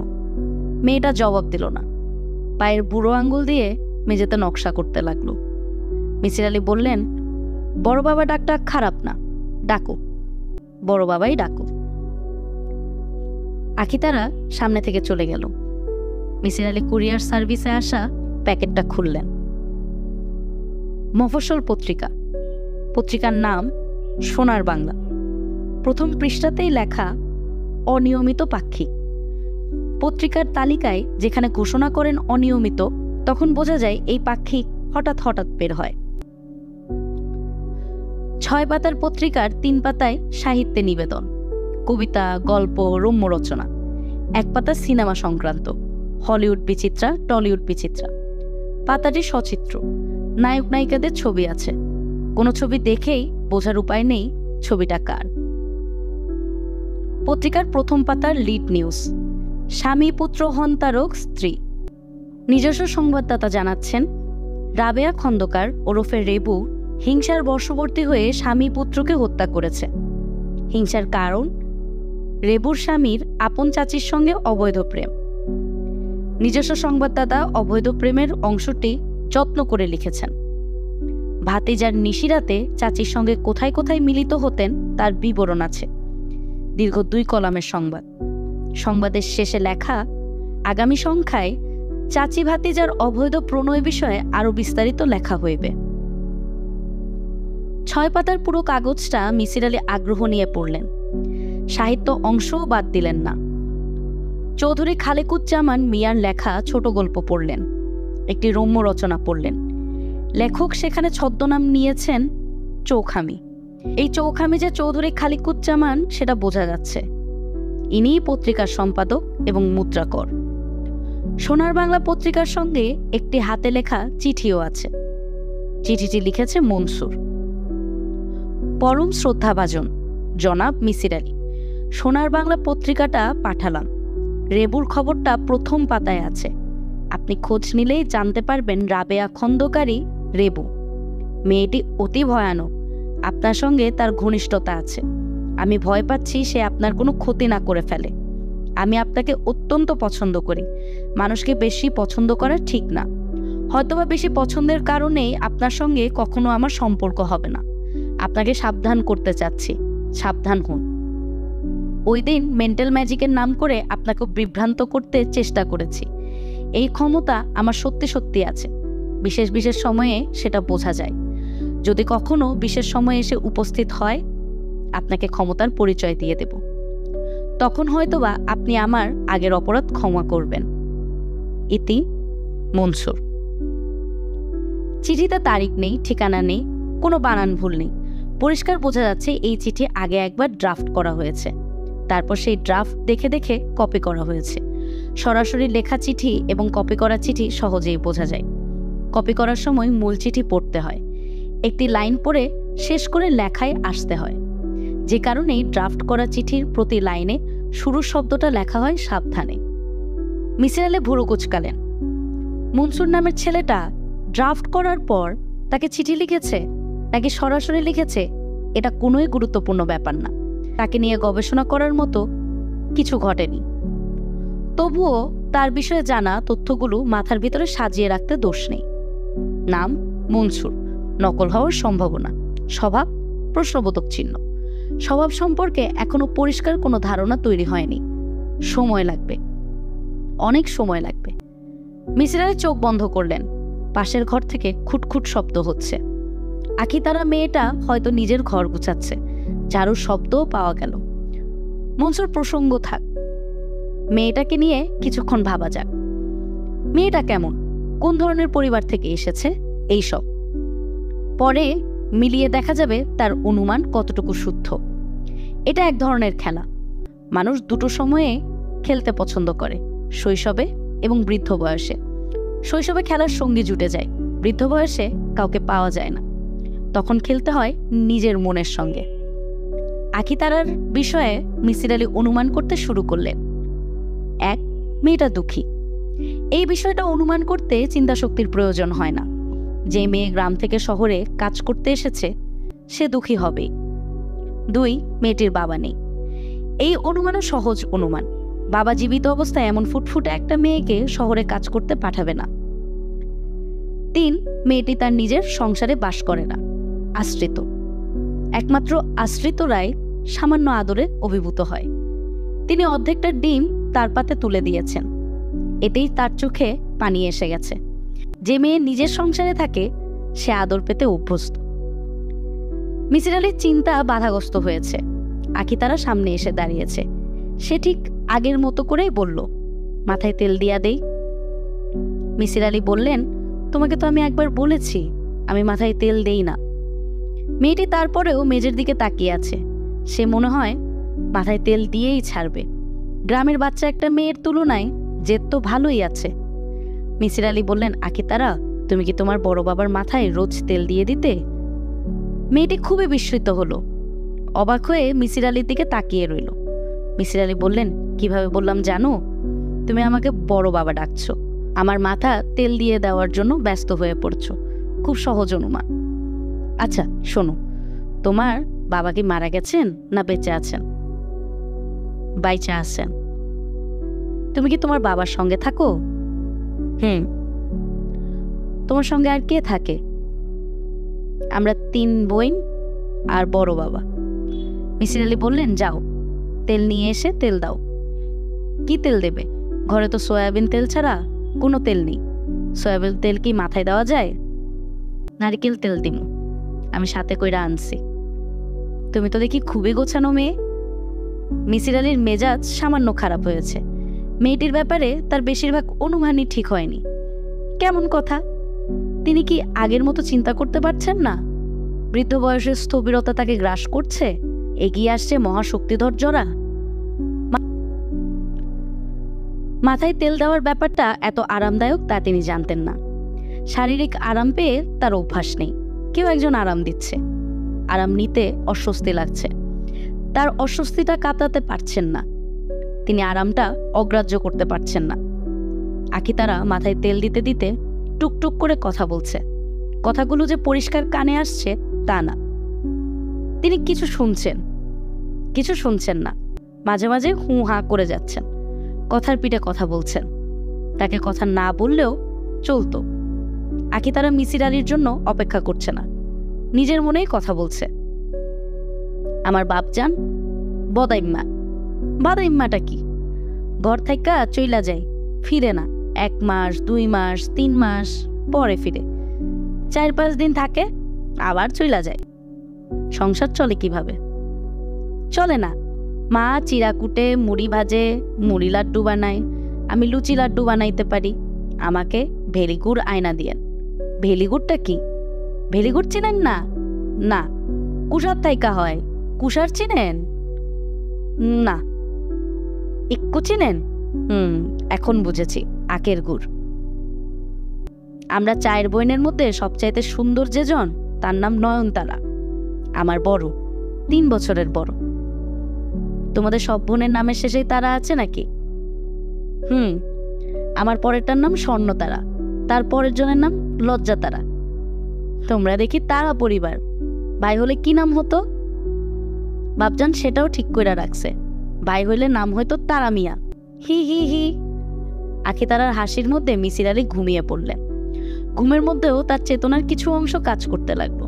মেয়েটা জবাব দিল না। পায়ের বুড়ো আঙ্গুল দিয়ে মেঝেতে নকশা করতে লাগলো। মিসির আলী বললেন, বড় বাবা ডাকটা খারাপ না, ডাকো, বড় বাবাই ডাকো। আখি তারা সামনে থেকে চলে গেল। মিসির আলী কুরিয়ার সার্ভিসে আসা প্যাকেটটা খুললেন। মফস্বল পত্রিকা। পত্রিকার নাম সোনার বাংলা। প্রথম পৃষ্ঠাতেই লেখা অনিয়মিত পাক্ষিক। পত্রিকার তালিকায় যেখানে ঘোষণা করেন অনিয়মিত, তখন বোঝা যায় এই পাক্ষিক হঠাৎ হঠাৎ বের হয়। 6 পাতার পত্রিকার 3 পাতায় সাহিত্যে নিবেদন, কবিতা, গল্প, রম্য রচনা। 1 পাতা সিনেমা সংক্রান্ত, হলিউড বিচিত্রা, টলিউড বিচিত্রা। পাতাটি সচিত্র, নায়ক নায়িকাদের ছবি আছে। কোনো ছবি দেখেই বোঝার উপায় নেই ছবিটা কার। পত্রিকার প্রথম পাতার লিড নিউজ, স্বামী পুত্র হন্তারক স্ত্রী। নিজস্ব সংবাদদাতা জানাচ্ছেন, রাবেয়া খন্দকার ওরফে রেবু হিংসার বশবর্তী হয়ে স্বামী পুত্রকে হত্যা করেছে। হিংসার কারণ রেবুর স্বামীর আপন চাচির সঙ্গে অবৈধ প্রেম। নিজস্ব সংবাদদাতা অবৈধ প্রেমের অংশটি যত্ন করে লিখেছেন। ভাতিজার নিশিরাতে চাচির সঙ্গে কোথায় কোথায় মিলিত হতেন তার বিবরণ আছে। দীর্ঘ 2 কলামের সংবাদ। সংবাদের শেষে লেখা, আগামী সংখ্যায় চাচি ভাতিজার অবৈধ প্রণয় বিষয়ে আরো বিস্তারিত লেখা হইবে। 6 পাতার পুরো কাগজটা মিসির আলী আগ্রহ নিয়ে পড়লেন। সাহিত্য অংশও বাদ দিলেন না। চৌধুরী খালেকুজ্জামান মিয়ার লেখা ছোট গল্প পড়লেন। একটি রম্য রচনা পড়লেন। লেখক সেখানে ছদ্মনাম নিয়েছেন চৌখামি। এই চৌখামি যে চৌধুরী খালিকুজ্জামান সেটা বোঝা যাচ্ছে। ইনিই পত্রিকার সম্পাদক এবং মুদ্রাকর। সোনার বাংলা পত্রিকার সঙ্গে একটি হাতে লেখা চিঠিও আছে। চিঠিটি লিখেছে মনসুর। পরম শ্রদ্ধাভাজন জনাব মিসির আলী, সোনার বাংলা পত্রিকাটা পাঠালাম। রেবুর খবরটা প্রথম পাতায় আছে। আপনি খোঁজ নিলেই জানতে পারবেন রাবেয়া খন্দকারী রেবু। মেয়েটি অতি ভয়ানক। আপনার সঙ্গে তার ঘনিষ্ঠতা আছে। আমি ভয় পাচ্ছি সে আপনার কোনো ক্ষতি না করে ফেলে। আমি আপনাকে অত্যন্ত পছন্দ করি। মানুষকে বেশি পছন্দ করা ঠিক না। হয়তোবা বেশি পছন্দের কারণেই আপনার সঙ্গে কখনো আমার সম্পর্ক হবে না। আপনাকে সাবধান করতে চাচ্ছি, সাবধান হন। ওই দিন মেন্টাল ম্যাজিকের নাম করে আপনাকে বিভ্রান্ত করতে চেষ্টা করেছি। এই ক্ষমতা আমার সত্যি সত্যি আছে। বিশেষ বিশেষ সময়ে সেটা বোঝা যায়। যদি কখনো বিশেষ সময়ে এসে উপস্থিত হয়, আপনাকে ক্ষমতার পরিচয় দিয়ে দেব। তখন হয়তোবা আপনি আমার আগের অপরাধ ক্ষমা করবেন। ইতি মনসুর। চিঠিতে তারিখ নেই, ঠিকানা নেই, কোনো বানান ভুল নেই। পরিষ্কার বোঝা যাচ্ছে এই চিঠি আগে একবার ড্রাফট করা হয়েছে। তারপর সেই ড্রাফট দেখে দেখে কপি করা হয়েছে। সরাসরি লেখা চিঠি এবং কপি করা চিঠি সহজেই বোঝা যায়। কপি করার সময় মূল চিঠি পড়তে হয়। একটি লাইন পড়ে শেষ করে লেখায় আসতে হয়। যে কারণেই ড্রাফট করা চিঠির প্রতি লাইনে শুরুর শব্দটা লেখা হয় সাবধানে। মিসির আলী ভুরু কুচকালেন। মনসুর নামের ছেলেটা ড্রাফট করার পর তাকে চিঠি লিখেছে নাকি সরাসরি লিখেছে, এটা কোনোই গুরুত্বপূর্ণ ব্যাপার না। তাকে নিয়ে গবেষণা করার মতো কিছু ঘটেনি। তবুও তার বিষয়ে জানা তথ্যগুলো মাথার ভিতরে সাজিয়ে রাখতে দোষ নেই। নাম মনসুর, নকল হওয়ার সম্ভাবনা, স্বভাব প্রশ্নবোধক চিহ্ন। স্বভাব সম্পর্কে এখনো পরিষ্কার কোনো ধারণা তৈরি হয়নি। সময় লাগবে, অনেক সময় লাগবে। মিসির আলী চোখ বন্ধ করলেন। পাশের ঘর থেকে খুটখুট শব্দ হচ্ছে। আখিতারা মেয়েটা হয়তো নিজের ঘর গুছাচ্ছে। ঝাড়ুর শব্দও পাওয়া গেল। মনসুর প্রসঙ্গ থাক, মেয়েটাকে নিয়ে কিছুক্ষণ ভাবা যাক। মেয়েটা কেমন, কোন ধরনের পরিবার থেকে এসেছে, এইসব পরে মিলিয়ে দেখা যাবে তার অনুমান কতটুকু শুদ্ধ। এটা এক ধরনের খেলা। মানুষ দুটো সময়ে খেলতে পছন্দ করে, শৈশবে এবং বৃদ্ধ বয়সে। শৈশবে খেলার সঙ্গী জুটে যায়, বৃদ্ধ বয়সে কাউকে পাওয়া যায় না। তখন খেলতে হয় নিজের মনের সঙ্গে। আখিতারার বিষয়ে মিসির আলী অনুমান করতে শুরু করলেন। 1, মেয়েটা দুঃখী। এই বিষয়টা অনুমান করতে চিন্তাশক্তির প্রয়োজন হয় না। যে মেয়ে গ্রাম থেকে শহরে কাজ করতে এসেছে সে দুঃখী হবেই। 2, মেয়েটির বাবা নেই। এই অনুমানও সহজ অনুমান। বাবা জীবিত অবস্থায় এমন ফুটফুটে একটা মেয়েকে শহরে কাজ করতে পাঠাবে না। 3, মেয়েটি তার নিজের সংসারে বাস করে না, আশ্রিত। একমাত্র আশ্রিতরাই সামান্য আদরে অভিভূত হয়। তিনি অর্ধেকটা ডিম তার পাতে তুলে দিয়েছেন। এতেই তার চোখে পানি এসে গেছে। যে মেয়ে নিজের সংসারে থাকে সে আদর পেতে অভ্যস্ত। মিসির আলীর চিন্তা বাধাগ্রস্ত হয়েছে। আখিতারা সামনে এসে দাঁড়িয়েছে। সে ঠিক আগের মতো করেই বলল, মাথায় তেল দিয়া দেই। মিসির আলী বললেন, তোমাকে তো আমি একবার বলেছি আমি মাথায় তেল দেই না। মেয়েটি তারপরেও মেজের দিকে তাকিয়ে আছে। সে মনে হয় মাথায় তেল দিয়েই ছাড়বে। গ্রামের বাচ্চা একটা মেয়ের তুলনায় জেদ তো ভালোই আছে। মিসির আলী বললেন, আখিতারা, তুমি কি তোমার বড় বাবার মাথায় রোজ তেল দিয়ে দিতে? মেয়েটি খুবই বিস্মিত হলো। অবাক হয়ে মিসির আলীর দিকে তাকিয়ে রইল। মিসির আলী বললেন, কিভাবে বললাম জানো? তুমি আমাকে বড় বাবা ডাকছো, আমার মাথা তেল দিয়ে দেওয়ার জন্য ব্যস্ত হয়ে পড়ছো। খুব সহজ অনুমান। আচ্ছা শোনো, তোমার বাবা কি মারা গেছেন না বেঁচে আছেন? বাইচা আছেন। তুমি কি তোমার বাবার সঙ্গে থাকো? তোমার সঙ্গে আর কে থাকে? আমরা 3 বোন আর বড় বাবা। মিসির আলী বললেন, যাও তেল নিয়ে এসে তেল দাও। কি তেল দেবে? ঘরে তো সয়াবিন তেল ছাড়া কোনো তেল নেই। সয়াবিন তেল কি মাথায় দেওয়া যায়? নারিকেল তেল দিমু, আমি সাথে কইরা আনছি। তুমি তো দেখি খুবই গোছানো মেয়ে। মিসির আলীর মেজাজ সামান্য খারাপ হয়েছে। মেয়েটির ব্যাপারে তার বেশিরভাগ অনুমানই ঠিক হয়নি। কেমন কথা? তিনি কি আগের মতো চিন্তা করতে পারছেন না? বৃদ্ধ বয়সের স্থবিরতা তাকে গ্রাস করছে। এগিয়ে আসছে মহাশক্তিধর জরা। মাথায় তেল দেওয়ার ব্যাপারটা এত আরামদায়ক তা তিনি জানতেন না। শারীরিক আরাম পেয়ে তার অভ্যাস নেই। কেউ একজন আরাম দিচ্ছে, আরাম নিতে অস্বস্তি লাগছে। তার অস্বস্তিটা কাটাতে পারছেন না। তিনি আরামটা অগ্রাহ্য করতে পারছেন না। আখি তারা মাথায় তেল দিতে দিতে টুকটুক করে কথা বলছে। কথাগুলো যে পরিষ্কার কানে আসছে তা না। তিনি কিছু শুনছেন না। মাঝে মাঝে হু হা করে যাচ্ছেন, কথার পিঠে কথা বলছেন। তাকে কথা না বললেও চলতো। আখি তারা মিসির আলীর জন্য অপেক্ষা করছে না, নিজের মনেই কথা বলছে। আমার বাপজান বদাইম্মা। বাদাইম্মাটা কি? ঘর থাইকা চইলা যায়, ফিরে না। 1 মাস 2 মাস 3 মাস পরে ফিরে। 4-5 দিন থাকে, আবার চইলা যায়। সংসার চলে কিভাবে? চলে না। মা চিরা কুটে মুড়ি ভাজে, মুড়ি লাড্ডু বানায়। আমি লুচি লাড্ডু বানাইতে পারি। আমাকে ভেলিগুড় আয়না দিয়েন। ভেলিগুড়টা কি? ভেলিগুড় চিনেন না? না। কুষার থাইকা হয়। কুষার চিনেন না? ইক্কু চিনেন? এখন বুঝেছি, আখের গুড়। আমরা 4 বোনের মধ্যে সবচাইতে সুন্দর যেজন, তার নাম নয়নতারা। আমার বড়, 3 বছরের বড়। তোমাদের সব বোনের নামের শেষেই তারা আছে নাকি? আমার পরেরটার নাম স্বর্ণতারা, তার পরের জনের নাম লজ্জাতারা। তোমরা দেখি তারা পরিবার। ভাই হলে কি নাম হতো? বাপজান সেটাও ঠিক করে রাখছে। ভাই হইলে নাম হয়তো তারা মিয়া। হি হি হি। আখি তারার হাসির মধ্যে মিসির আলী ঘুমিয়ে পড়লেন। ঘুমের মধ্যেও তার চেতনার কিছু অংশ কাজ করতে লাগলো।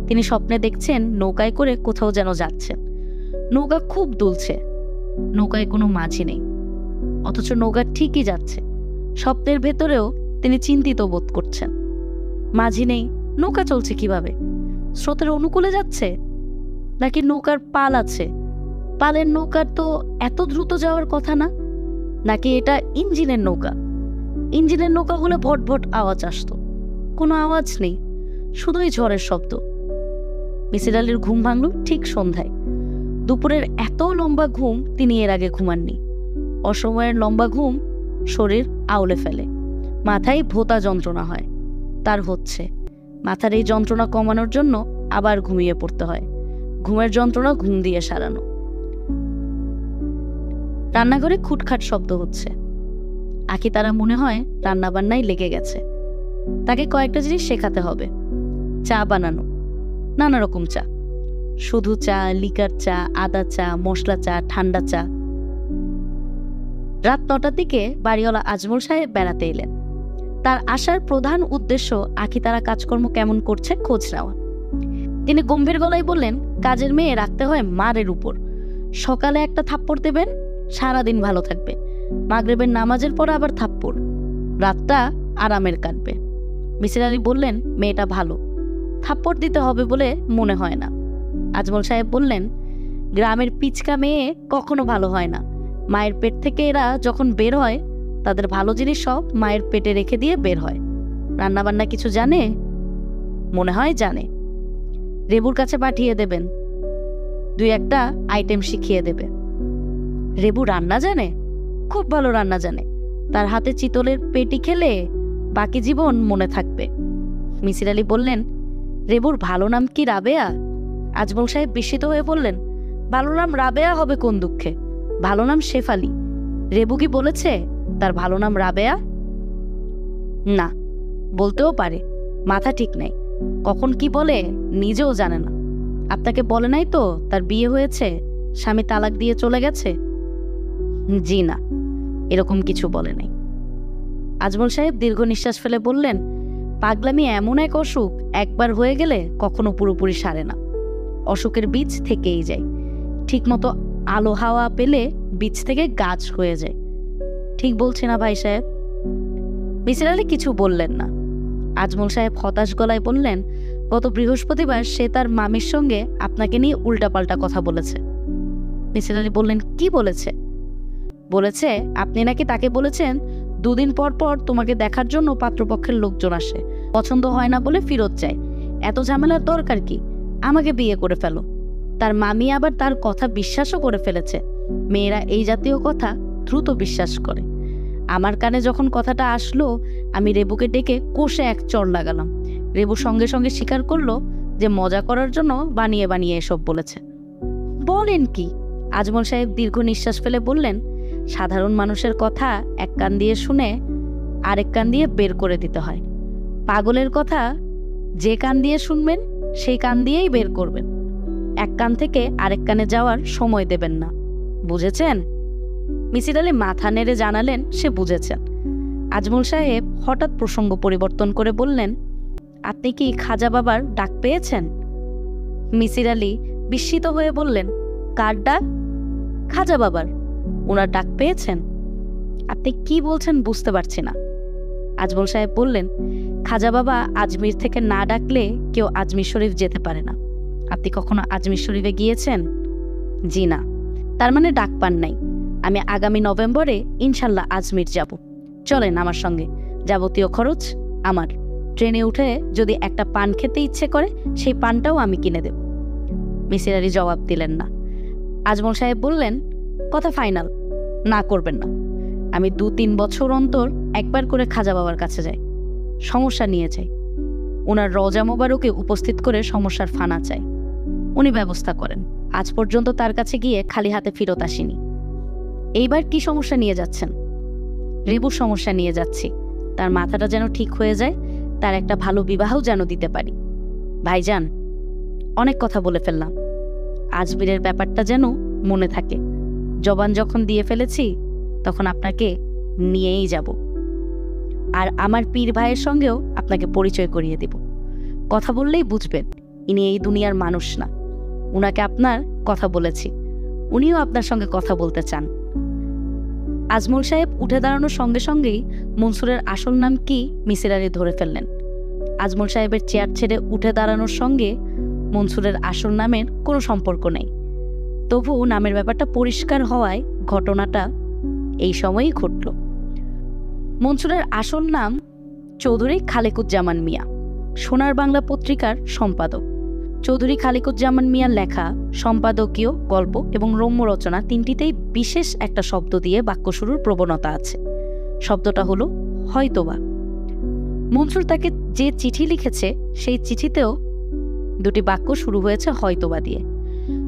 তিনি স্বপ্নে দেখছেন নৌকায় করে কোথাও যেন যাচ্ছেন। নৌকা খুব দুলছে, নৌকায় কোনো মাঝি নেই, অথচ নৌকা ঠিকই যাচ্ছে। স্বপ্নের ভেতরেও তিনি চিন্তিত বোধ করছেন। মাঝি নেই, নৌকা চলছে কিভাবে? স্রোতের অনুকূলে যাচ্ছে নাকি নৌকার পাল আছে? পালের নৌকার তো এত দ্রুত যাওয়ার কথা না। নাকি এটা ইঞ্জিনের নৌকা? ইঞ্জিনের নৌকা হলে ভট ভট আওয়াজ আসতো। কোনো আওয়াজ নেই, শুধুই ঝড়ের শব্দ। মিসির আলীর ঘুম ভাঙল ঠিক সন্ধ্যায়। দুপুরের এত লম্বা ঘুম তিনি এর আগে ঘুমাননি। অসময়ের লম্বা ঘুম শরীর আউলে ফেলে। মাথায় ভোঁতা যন্ত্রণা হয়। তার হচ্ছে। মাথার এই যন্ত্রণা কমানোর জন্য আবার ঘুমিয়ে পড়তে হয়। ঘুমের যন্ত্রণা ঘুম দিয়ে সারানো। রান্নাঘরে খুটখাট শব্দ হচ্ছে। আখি তারা মনে হয় রান্নাবান্নায় লেগে গেছে। তাকে কয়েকটা জিনিস শেখাতে হবে। চা বানানো, নানা রকম চা, শুধু চা, লিকার চা, আদা চা, মশলা চা, ঠান্ডা চা। রাত 9টার দিকে বাড়িওয়ালা আজমল সাহেব বেড়াতে এলেন। তার আসার প্রধান উদ্দেশ্য আখি তারা কাজকর্ম কেমন করছে খোঁজ নেওয়া। তিনি গম্ভীর গলায় বললেন, কাজের মেয়ে রাখতে হয় মারের উপর। সকালে একটা থাপ্পড় দেবেন, সারাদিন ভালো থাকবে। মাগরিবের নামাজের পর আবার থাপ্পড়, রাতটা আরামের কাটবে। মিসির আলী বললেন, মেয়েটা ভালো, থাপ্পড় দিতে হবে বলে মনে হয় না। আজমল সাহেব বললেন, গ্রামের পিচকা মেয়ে কখনো ভালো হয় না। মায়ের পেট থেকে এরা যখন বের হয়, তাদের ভালো জিনিস সব মায়ের পেটে রেখে দিয়ে বের হয়। রান্নাবান্না কিছু জানে? মনে হয় জানে। রেবুর কাছে পাঠিয়ে দেবেন, 2-1টা আইটেম শিখিয়ে দেবে। রেবু রান্না জানে? খুব ভালো রান্না জানে। তার হাতে চিতলের পেটি খেলে বাকি জীবন মনে থাকবে। মিসির আলী বললেন, রেবুর ভালো নাম কি রাবেয়া? আজমল সাহেব বিস্মিত হয়ে বললেন, ভালো নাম রাবেয়া হবে কোন দুঃখে? ভালো নাম শেফালি। রেবু কি বলেছে তার ভালো নাম রাবেয়া? না, বলতেও পারে, মাথা ঠিক নাই। কখন কি বলে নিজেও জানে না। আপনাকে বলে নাই তো তার বিয়ে হয়েছে, স্বামী তালাক দিয়ে চলে গেছে? জি না, এরকম কিছু বলে নাই। আজমল সাহেব দীর্ঘ নিঃশ্বাস ফেলে বললেন, পাগলামি এমন এক অসুখ, একবার হয়ে গেলে কখনো পুরোপুরি সারে না। অসুখের বীজ থেকেই যায়, ঠিকমতো আলো হাওয়া পেলে বীজ থেকে গাছ হয়ে যায়। ঠিক বলছে না ভাই সাহেব? মিসির আলী কিছু বললেন না। আজমল সাহেব হতাশ গলায় বললেন, গত বৃহস্পতিবার সে তার মামির সঙ্গে আপনাকে নিয়ে উল্টাপাল্টা কথা বলেছে। মিসির আলী বললেন, কি বলেছে? বলেছে আপনি নাকি তাকে বলেছেন 2 দিন পর পর তোমাকে দেখার জন্য পাত্রপক্ষের লোকজন আসে, পছন্দ হয় না বলে ফেরত যায়। এত ঝামেলার দরকার কি? আমাকে বিয়ে করে ফেলো। তার মামি আবার তার কথা বিশ্বাসও করে ফেলেছে। মেয়েরা এই জাতীয় কথা দ্রুত বিশ্বাস করে। আমার কানে যখন কথাটা আসলো, আমি রেবুকে ডেকে কষে এক চড় লাগালাম। রেবু সঙ্গে সঙ্গে স্বীকার করলো যে মজা করার জন্য বানিয়ে বানিয়ে এসব বলেছে। বলেন কি? আজমল সাহেব দীর্ঘ নিঃশ্বাস ফেলে বললেন, সাধারণ মানুষের কথা এক কান দিয়ে শুনে আরেক কান দিয়ে বের করে দিতে হয়। পাগলের কথা যে কান দিয়ে শুনবেন সেই কান দিয়েই বের করবেন। এক কান থেকে আরেক কানে যাওয়ার সময় দেবেন না, বুঝেছেন? মিসির আলী মাথা নেড়ে জানালেন সে বুঝেছেন। আজমল সাহেব হঠাৎ প্রসঙ্গ পরিবর্তন করে বললেন, আপনি কি খাজা বাবার ডাক পেয়েছেন? মিসির আলী বিস্মিত হয়ে বললেন, কার ডাক? খাজা বাবার। ওনার ডাক পেয়েছেন? আপনি কি বলছেন বুঝতে পারছি না। আজমল সাহেব বললেন, খাজা বাবা আজমির থেকে না ডাকলে কেউ আজমির শরীফ যেতে পারে না। আপনি কখনো আজমির শরীফে গিয়েছেন? জি না। তার মানে ডাক পান নাই। আমি আগামী নভেম্বরে ইনশাল্লাহ আজমির যাব। চলেন আমার সঙ্গে, যাবতীয় খরচ আমার। ট্রেনে উঠে যদি একটা পান খেতে ইচ্ছে করে সেই পানটাও আমি কিনে দেব। মিসির আলী জবাব দিলেন না। আজমল সাহেব বললেন, কথা ফাইনাল? না করবেন না। আমি 2-3 বছর অন্তর একবার করে খাজা বাবার কাছে যাই, সমস্যা নিয়ে যাই। ওনার রওজা মোবারকে উপস্থিত করে সমস্যার ফানা চাই, উনি ব্যবস্থা করেন। আজ পর্যন্ত তার কাছে গিয়ে খালি হাতে ফেরত আসিনি। এইবার কি সমস্যা নিয়ে যাচ্ছেন? রেবুর সমস্যা নিয়ে যাচ্ছি। তার মাথাটা যেন ঠিক হয়ে যায়, তার একটা ভালো বিবাহও যেন দিতে পারি। ভাইজান, অনেক কথা বলে ফেললাম। আজমিরের ব্যাপারটা যেন মনে থাকে। জবান যখন দিয়ে ফেলেছি তখন আপনাকে নিয়েই যাব। আর আমার পীর ভাইয়ের সঙ্গেও আপনাকে পরিচয় করিয়ে দেব। কথা বললেই বুঝবেন ইনি এই দুনিয়ার মানুষ না। উনাকে আপনার কথা বলেছি, উনিও আপনার সঙ্গে কথা বলতে চান। আজমল সাহেব উঠে দাঁড়ানোর সঙ্গে সঙ্গেই মনসুরের আসল নাম কি মিসির আলী ধরে ফেললেন। আজমল সাহেবের চেয়ার ছেড়ে উঠে দাঁড়ানোর সঙ্গে মনসুরের আসল নামের কোনো সম্পর্ক নেই। তবু নামের ব্যাপারটা পরিষ্কার হওয়ায় ঘটনাটা এই সময়েই ঘটল। মনসুরের আসল নাম চৌধুরী খালেকুজ্জামান মিয়া, সোনার বাংলা পত্রিকার সম্পাদক। চৌধুরী খালেকুজ্জামান মিয়ার লেখা সম্পাদকীয়, গল্প এবং রম্য রচনা তিনটিতেই বিশেষ একটা শব্দ দিয়ে বাক্য শুরুর প্রবণতা আছে। শব্দটা হলো হয়তোবা। মনসুর তাকে যে চিঠি লিখেছে সেই চিঠিতেও 2টি বাক্য শুরু হয়েছে হয়তোবা দিয়ে।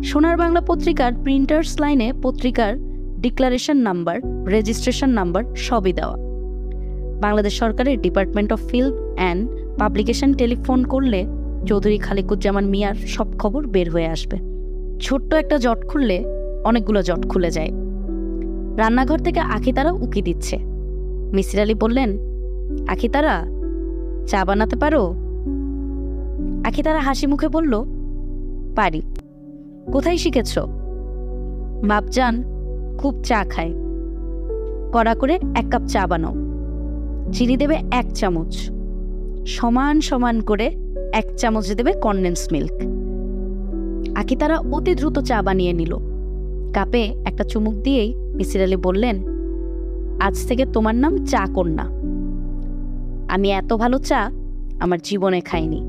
সোনার বাংলা পত্রিকার প্রিন্টার্স লাইনে পত্রিকার ডিক্লারেশন নাম্বার, রেজিস্ট্রেশন নাম্বার সবই দেওয়া। বাংলাদেশ সরকারের department of film and publication telephone করলে চৌধুরী খালেকুজ্জামান মিয়ার সব খবর বের হয়ে আসবে। ছোট্ট একটা জট খুললে অনেকগুলো জট খুলে যায়। রান্নাঘর থেকে আখিতারা উকি দিচ্ছে। মিসির আলী বললেন, আখিতারা, চা বানাতে পারো? আখিতারা হাসি মুখে বলল, পারি। কোথায় শিখেছ? বাপজান খুব চা খায়। কড়া করে 1 কাপ চা বানাও। চিনি দেবে 1 চামচ, সমান সমান করে 1 চামচ দেবে কনডেন্স মিল্ক। আখিতারা অতি দ্রুত চা বানিয়ে নিল। কাপে একটা চুমুক দিয়েই মিসির আলী বললেন, আজ থেকে তোমার নাম চা কন্যা। আমি এত ভালো চা আমার জীবনে খাইনি।